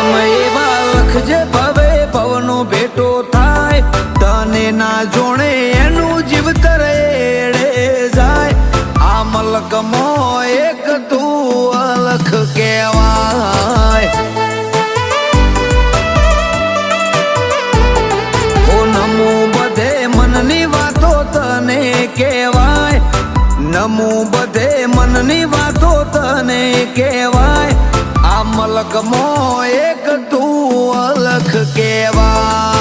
નામ એવા લખજે ભવે ભવનો ભેટો થાય તને ના જોણે એનું જીવતર એડે જાય આ મલકમો એક તું અલખ કહેવાય ઓ નમો બધે મનની વાતો તને કહેવાય નમો બધે મનની વાતો તને કહેવાય આ મલકમો એક તું અલખ કહેવાય